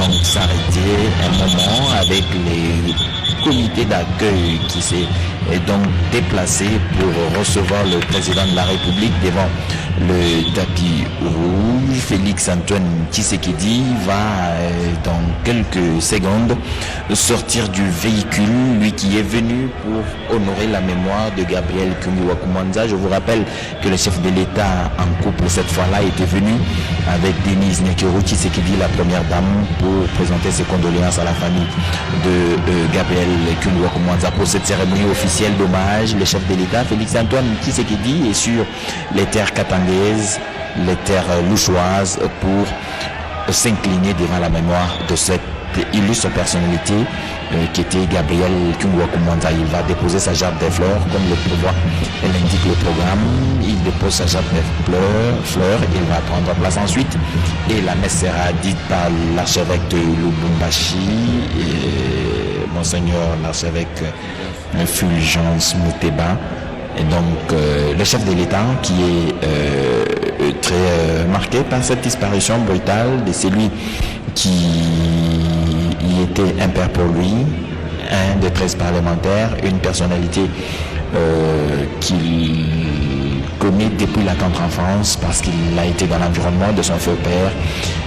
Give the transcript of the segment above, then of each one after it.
donc s'arrêter un moment avec les comités d'accueil qui s'est donc déplacé pour recevoir le président de la République devant le tapis rouge. Félix Antoine Tshisekedi va dans quelques secondes sortir du véhicule, lui qui est venu pour honorer la mémoire de Gabriel Kyungu-Wakumwanza. Je vous rappelle que le chef de l'État en couple cette fois-là était venu avec Denise Nyekero Tshisekedi, la première dame, pour présenter ses condoléances à la famille de Gabriel Kyungu-Wakumwanza. Pour cette cérémonie officielle d'hommage, le chef de l'État, Félix Antoine Tshisekedi, est sur les terres katangaises, les terres louchoises, pour s'incliner devant la mémoire de cette illustre personnalité qui était Gabriel Kyungu-Wakumwanza. Il va déposer sa jarre de fleurs, comme le prévoit et l'indique le programme. Il dépose sa jarre de fleurs, il va prendre place ensuite et la messe sera dite par l'archevêque de Lubumbashi, Monseigneur l'archevêque Fulgence Muteba. Et donc le chef de l'État qui est très marqué par cette disparition brutale de celui qui y était un père pour lui, un des 13 parlementaires, une personnalité qu'il connaît depuis la tendre enfance parce qu'il a été dans l'environnement de son feu père,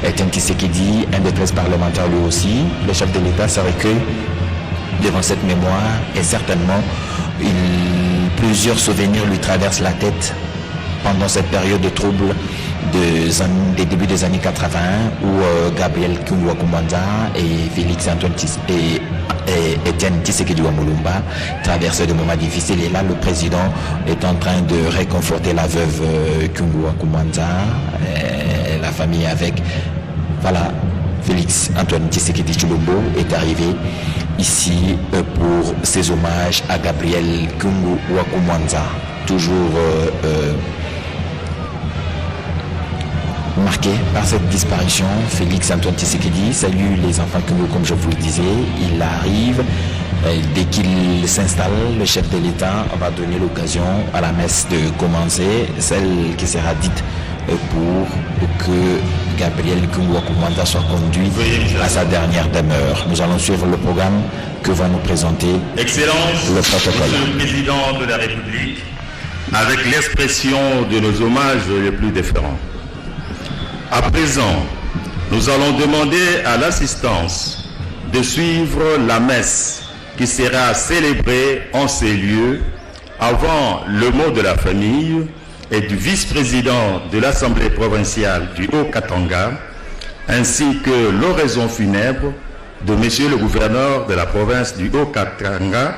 Etienne Tshisekedi, un des 13 parlementaires lui aussi. Le chef de l'État se recueille devant cette mémoire et certainement plusieurs souvenirs lui traversent la tête pendant cette période de trouble des débuts des années 80 où Gabriel Kyungu-Wakumwanza et Félix Antoine et Etienne Tshisekedi Wamulumba traversaient des moments difficiles. Et là, le président est en train de réconforter la veuve Kyungu-Wakumwanza, la famille avec. Voilà, Félix Antoine Tshisekedi Tshilombo est arrivé ici pour ses hommages à Gabriel Kyungu-Wakumwanza. Toujours marqué par cette disparition, Félix Antoine Tshisekedi salue les enfants Kyungu comme je vous le disais. Il arrive, dès qu'il s'installe, le chef de l'État va donner l'occasion à la messe de commencer, celle qui sera dite pour que Gabriel Kyungu-Wakumwanza soit conduit à sa dernière demeure. Nous allons suivre le programme que va nous présenter Excellence, le protocole. Monsieur le Président de la République, avec l'expression de nos hommages les plus déférents. À présent, nous allons demander à l'assistance de suivre la messe qui sera célébrée en ces lieux avant le mot de la famille et du vice-président de l'Assemblée provinciale du Haut-Katanga, ainsi que l'oraison funèbre de Monsieur le gouverneur de la province du Haut-Katanga.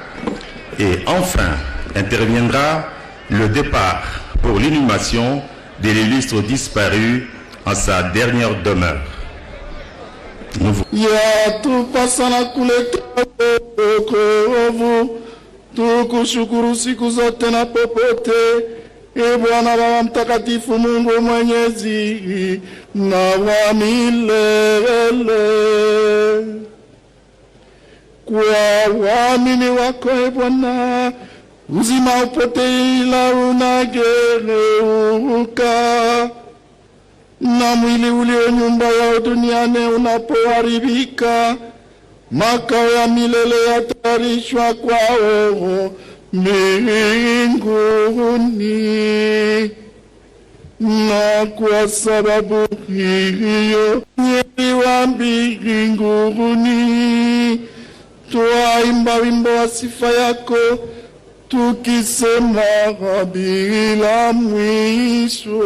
Et enfin, interviendra le départ pour l'inhumation de l'illustre disparu en sa dernière demeure. Tukushukuru siku zote na popote, e Bwana Baba Mtakatifu, Mungu Mwenyezi na wa milele. Kwa waamini wako, e Bwana, uzima upotei ila unageuka, na mwili ulio nyumba ya duniani unapoharibika, makao ya milele yatayarishwa kwao mbinguni. Na kwa sababu hiyo nyeri wa mbinguni twaimba wimbo wa sifa yako tukisema bila mwisho.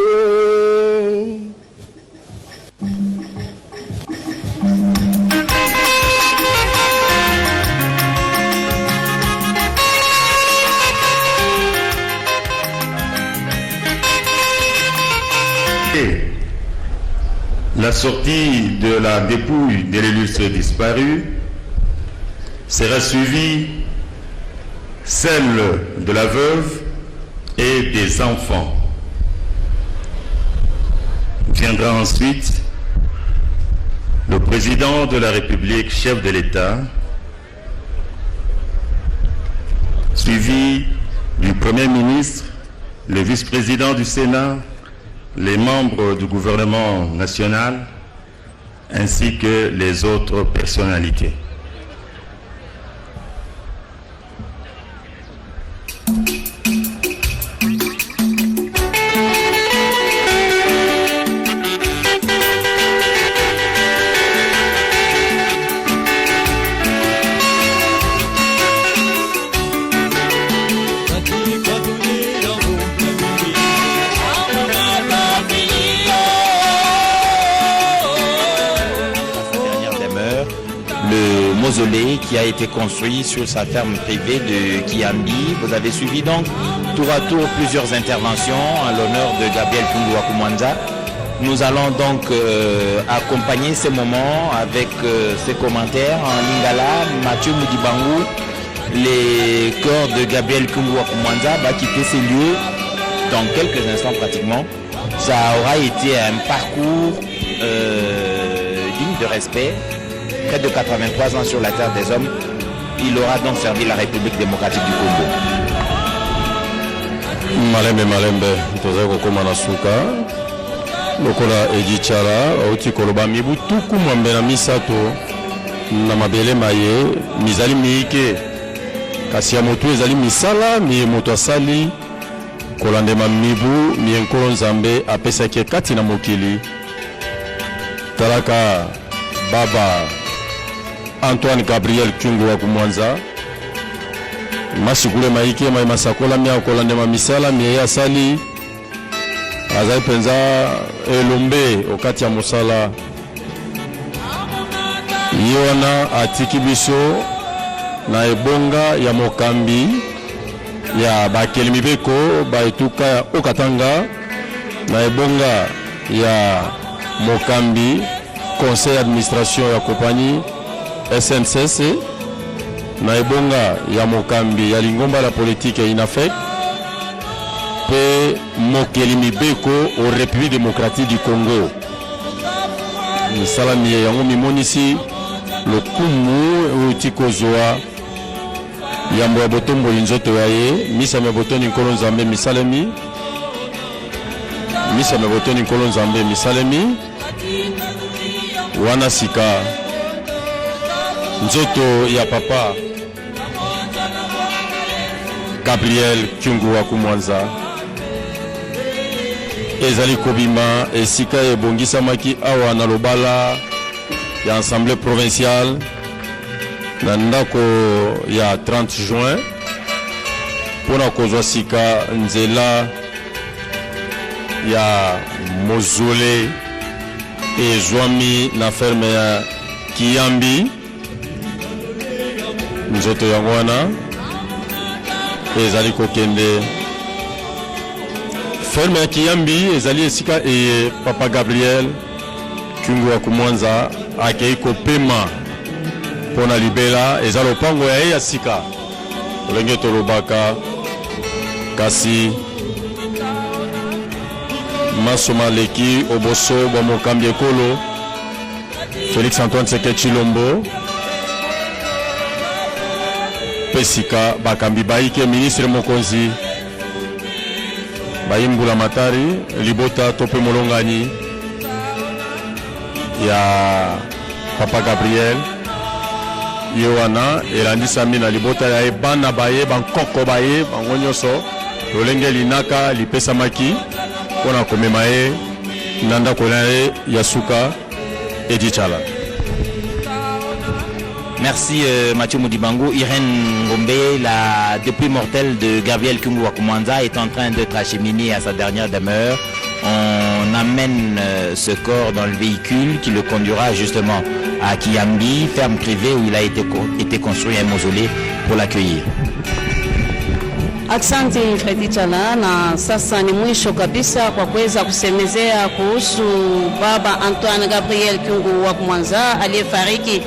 La sortie de la dépouille de l'illustre disparu sera suivie celle de la veuve et des enfants. Viendra ensuite le président de la République, chef de l'État, suivi du Premier ministre, le vice-président du Sénat, les membres du gouvernement national, ainsi que les autres personnalités. Qui a été construit sur sa ferme privée de Kiambi. Vous avez suivi donc tour à tour plusieurs interventions à l'honneur de Gabriel Kungu wa Kumwanza. Nous allons donc accompagner ces moments avec ces commentaires en lingala. Mathieu Mudibangu, les corps de Gabriel Kungu wa Kumwanza va quitter ces lieux dans quelques instants pratiquement. Ça aura été un parcours digne de respect. Près de 83 ans sur la terre des hommes, il aura donc servi la République démocratique du Congo. Malembe, tozako koma na suka. Lokola Ejichara, oti koloba mibu tuku mwambe na misato na mabele maye, mizali miike. Kasi ya motu ezali misala, miye moto asali, kolandema mibu, miye nkolo nzambe, apesa kie kati na mokili. Talaka Baba Antoine Gabriel Kungu wa Kumwanza masikule maike mai masakola mia kolandema misala miye asali azai penza elombe okati ya musala yona atiki biso na ebonga ya mokambi ya bakelimi beko baituka ya okatanga na ebonga ya mokambi conseil d'administration ya compagnie SNCC na ebonga ya mokambi ya lingomba la politique ya INAFEC pe mokelimi beko au République démocratique du Congo. Salami yango mimonisi lokumu utikozoa yambo ya botombo inzoto yaye misa me botoni nkolo nzambe misalemi misa me botoni nkolo nzambe misalemi wana sika nzoto ya papa Gabriel Kungu wa Kumwanza ezali kobima esika ebongisa maki awa na lobala ya assemblée provinciale na ndako ya 30 juin pona kozwa sika nzela ya mozole ezwami na ferme ya Kiambi nzoto yango wana ezali kokende ferme ya Kiambi ezali esika e papa Gabriel Kungu wa Kumwanza akei kopema pona libela ezali lopango ya ye ya sika olenge tolobaka kasi masoma leki oboso bwa mokambi ekolo Félix Antoine Tshisekedi Tshilombo pesika bakambi baike ministre mokonzi bayimbula matari libota tope molongani ya papa Gabriel yewana elandisami na libota ya ebana baye bankoko baye bango nyonso lolenge linaka lipesamaki pona komema ye na ndako na ye ya suka Ejichara. Merci Mathieu Mudibangu. Irène Ngombe, la dépouille mortelle de Gabriel Kungu wa Kumwanza est en train d'être acheminée à sa dernière demeure. On amène ce corps dans le véhicule qui le conduira justement à Kiambi, ferme privée où il a été construit un mausolée pour l'accueillir. Asante Fredi Chala, na sasa ni mwisho kabisa kwa kuweza kusemezea kuhusu baba Antoine Gabriel Kungu wa Kumwanza aliyefariki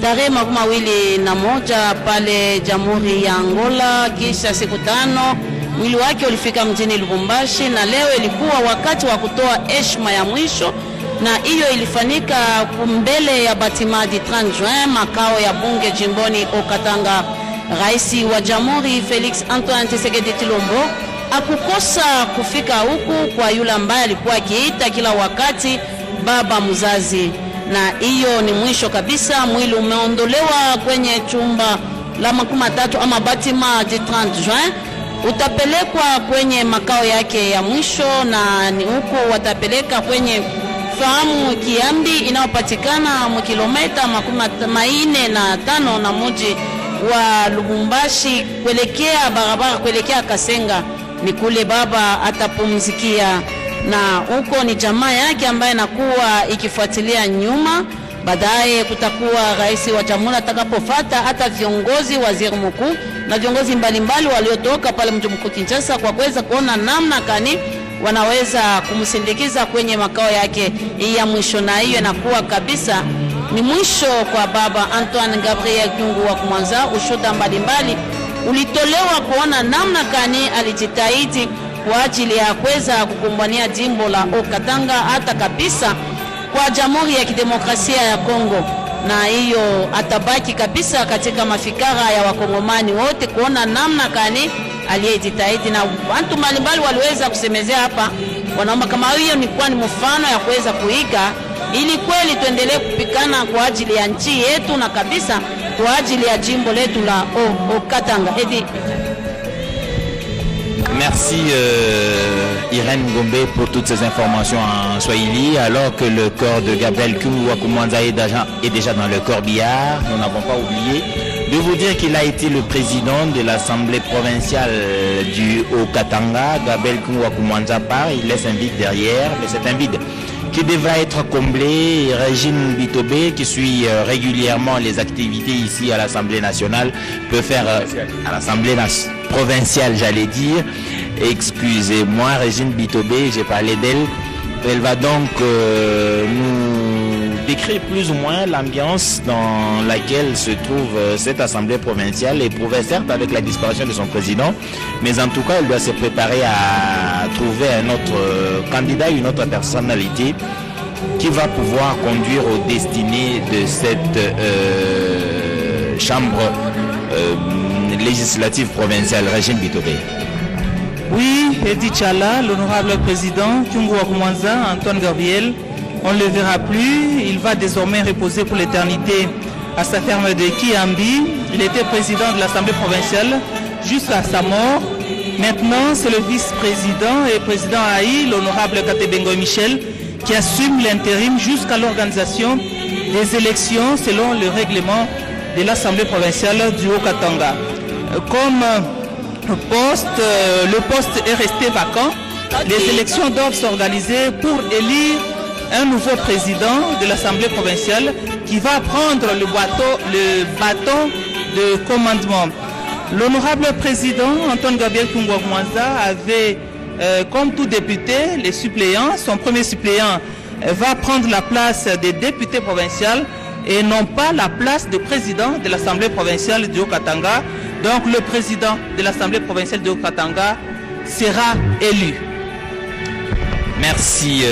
tarehe 21 pale Jamhuri ya Angola kisha siku 5. Mwili wake ulifika mjini Lubumbashi na leo ilikuwa wakati wa kutoa heshima ya mwisho, na hiyo ilifanyika mbele ya Batimadi 30 Juin, makao ya bunge jimboni Okatanga. Raisi wa Jamhuri Félix Antoine Tshisekedi Tshilombo akukosa kufika huku kwa yule ambaye alikuwa akiita kila wakati baba mzazi. na hiyo ni mwisho kabisa. Mwili umeondolewa kwenye chumba la 13 ama batima du 30 Juin, utapelekwa kwenye makao yake ya mwisho, na ni huko watapeleka kwenye fahamu Kiambi inayopatikana mkilomita 45 na mji wa Lubumbashi kuelekea barabara kuelekea Kasenga. Ni kule baba atapumzikia, na huko ni jamaa yake ambaye nakuwa ikifuatilia nyuma. Baadaye kutakuwa rais wa jamhuri atakapofuata, hata viongozi, waziri mkuu na viongozi mbalimbali waliotoka pale mji mkuu Kinshasa, kwa kuweza kuona namna gani wanaweza kumsindikiza kwenye makao yake ya mwisho. Na hiyo inakuwa kabisa ni mwisho kwa baba Antoine Gabriel Kyungu wa Kumwanza. Ushuhuda mbalimbali ulitolewa kuona namna gani alijitahidi kwa ajili ya kuweza kukumbania jimbo la Okatanga, hata kabisa kwa Jamhuri ya Kidemokrasia ya Kongo, na hiyo atabaki kabisa katika mafikara ya wakongomani wote kuona namna gani aliyejitahidi. Na watu mbalimbali waliweza kusemezea hapa, wanaomba kama hiyo ni kwa ni mfano ya kuweza kuiga, ili kweli tuendelee kupikana kwa ajili ya nchi yetu na kabisa kwa ajili ya jimbo letu la Okatanga. Merci Irène Gombe pour toutes ces informations en Swahili. Alors que le corps de Gabriel Kyungu wa Kumwanza est déjà dans le corbillard, nous n'avons pas oublié de vous dire qu'il a été le président de l'Assemblée provinciale du Haut-Katanga. Gabriel Kyungu wa Kumwanza part, il laisse un vide derrière, mais c'est un vide qui devra être comblé. Régine Bitobé, qui suit régulièrement les activités ici à l'Assemblée nationale, peut faire à l'Assemblée provinciale, j'allais dire. Excusez-moi, Régine Bitobé, j'ai parlé d'elle. Elle va donc nous décrire plus ou moins l'ambiance dans laquelle se trouve cette Assemblée provinciale, éprouvée certes avec la disparition de son président, mais en tout cas elle doit se préparer à trouver un autre candidat, une autre personnalité qui va pouvoir conduire aux destinées de cette chambre législative provinciale. Régine Bitobé. Oui, Edi Tchala, l'honorable président Kyungu wa Kumwanza, Antoine Gabriel, on ne le verra plus. Il va désormais reposer pour l'éternité à sa ferme de Kiambi. Il était président de l'Assemblée provinciale jusqu'à sa mort. Maintenant, c'est le vice-président et président AI, l'honorable Katebengo Michel, qui assume l'intérim jusqu'à l'organisation des élections selon le règlement de l'Assemblée provinciale du Haut-Katanga. Comme le poste est resté vacant, les élections doivent s'organiser pour élire un nouveau président de l'Assemblée provinciale qui va prendre le bâton de commandement. L'honorable président Antoine Gabriel Kyungu wa Kumwanza avait, comme tout député, les suppléants. Son premier suppléant va prendre la place des députés provinciaux et non pas la place de président de l'Assemblée provinciale du Haut-Katanga. Donc le président de l'Assemblée provinciale du Haut-Katanga sera élu. Merci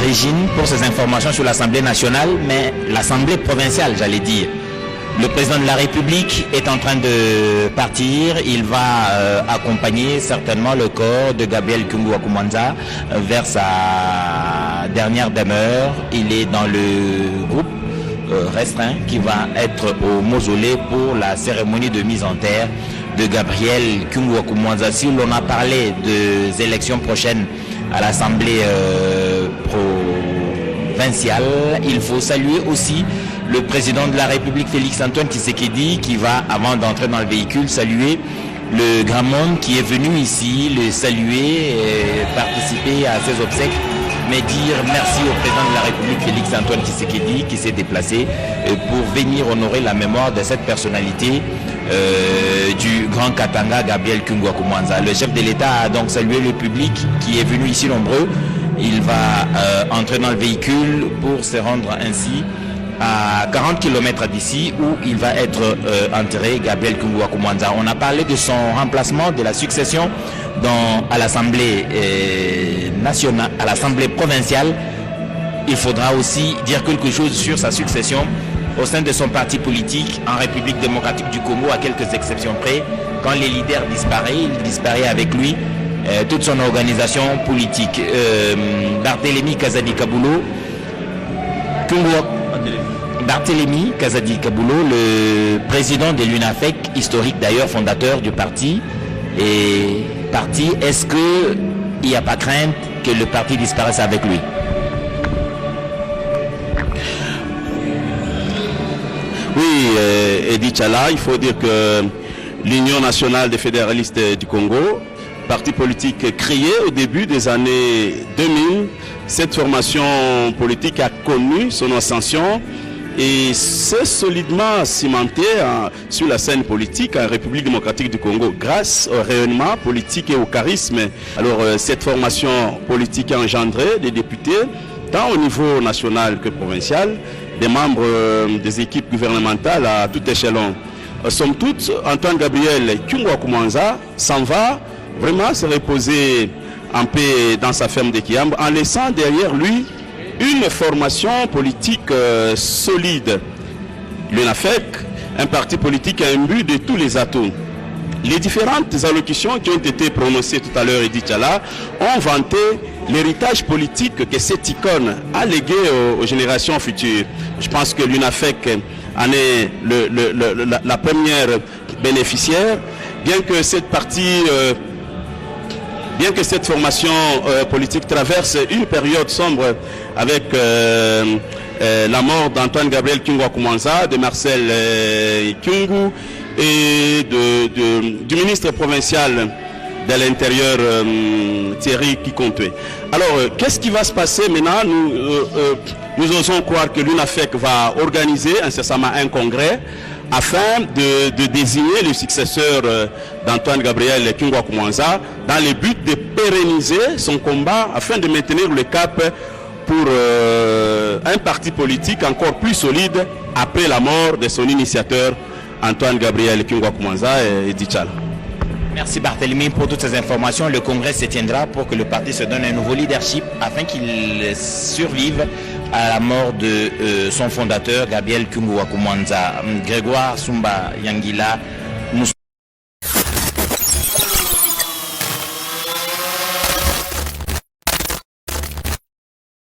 Régine pour ces informations sur l'Assemblée nationale, mais l'Assemblée provinciale, j'allais dire. Le président de la République est en train de partir. Il va accompagner certainement le corps de Gabriel Kyungu wa Kumwanza vers sa dernière demeure. Il est dans le groupe restreint qui va être au mausolée pour la cérémonie de mise en terre de Gabriel Kyungu wa Kumwanza. Si l'on a parlé des élections prochaines à l'Assemblée provinciale, il faut saluer aussi le président de la République Félix Antoine Tshisekedi qui va, avant d'entrer dans le véhicule, saluer le grand monde qui est venu ici, le saluer, participer à ses obsèques, mais dire merci au président de la République Félix Antoine Tshisekedi qui s'est déplacé pour venir honorer la mémoire de cette personnalité du Grand Katanga, Gabriel Kyungu wa Kumwanza. Le chef de l'État a donc salué le public qui est venu ici nombreux. Il va entrer dans le véhicule pour se rendre ainsi à 40 km d'ici où il va être enterré, Gabriel Kyungu wa Kumwanza. On a parlé de son remplacement, de la succession à l'Assemblée nationale, à l'Assemblée provinciale. Il faudra aussi dire quelque chose sur sa succession au sein de son parti politique en République démocratique du Congo, à quelques exceptions près. Quand les leaders disparaissent, il disparaît avec lui toute son organisation politique. Barthélémy Kazadi Kabulo Barthélémy Kazadi Kabulo, le président de l'UNAFEC, historique d'ailleurs, fondateur du parti. Et parti, est-ce qu'il n'y a pas crainte que le parti disparaisse avec lui? Oui, Edi Tchala, il faut dire que l'Union nationale des fédéralistes du Congo, parti politique créé au début des années 2000, cette formation politique a connu son ascension et s'est solidement cimenté sur la scène politique en République démocratique du Congo grâce au rayonnement politique et au charisme. Alors cette formation politique a engendré des députés tant au niveau national que provincial, des membres des équipes gouvernementales à tout échelon. Somme toute, Antoine Gabriel Kyungu wa Kumanza s'en va vraiment se reposer en paix dans sa ferme de Kiambo en laissant derrière lui une formation politique solide. L'UNAFEC, un parti politique imbu de tous les atouts. Les différentes allocutions qui ont été prononcées tout à l'heure, Edi Tchala, ont vanté l'héritage politique que cette icône a légué aux générations futures. Je pense que l'UNAFEC en est la première bénéficiaire, bien que cette partie... Bien que cette formation politique traverse une période sombre avec la mort d'Antoine Gabriel Kyungu wa Kumanza, de Marcel Kyungu et du ministre provincial de l'Intérieur Thierry Kikonté. Alors, qu'est-ce qui va se passer maintenant? Nous osons croire que l'UNAFEC va organiser incessamment un congrès afin de désigner le successeur d'Antoine Gabriel Kyungu wa Kumanza dans le but de pérenniser son combat afin de maintenir le cap pour un parti politique encore plus solide après la mort de son initiateur Antoine Gabriel Kyungu wa Kumanza et Edi Tchala. Merci Barthélémy pour toutes ces informations. Le congrès se tiendra pour que le parti se donne un nouveau leadership afin qu'il survive à la mort de son fondateur Gabriel Kyungu wa Kumanza. Grégoire Sumba Yangila,